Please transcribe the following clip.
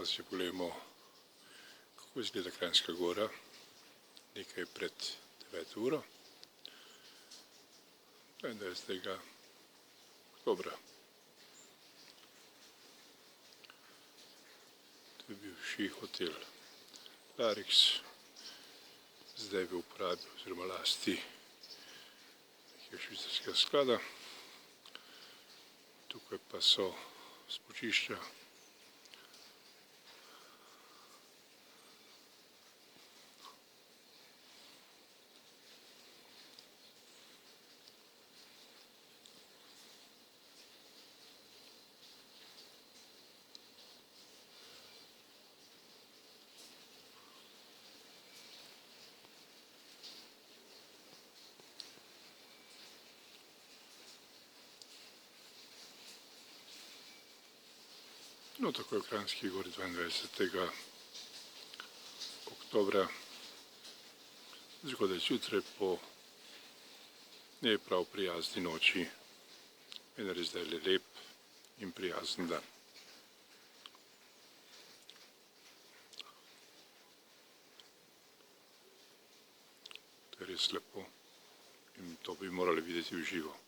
si pogledamo, kako izgleda Kranjska Gora, nekaj pred 9 uro, 22. oktobra. To je bivši hotel Larix, zdaj v uporabi oziroma lasti nekega švicarskega sklada. Tukaj pa so smučišča. No, tako je v Kranjski Gori 22. oktobra, zgodaj zjutraj po ne prav prijazni noči, vendar je zdaj lep in prijazen dan. To je res lepo in to bi morali videti v živo.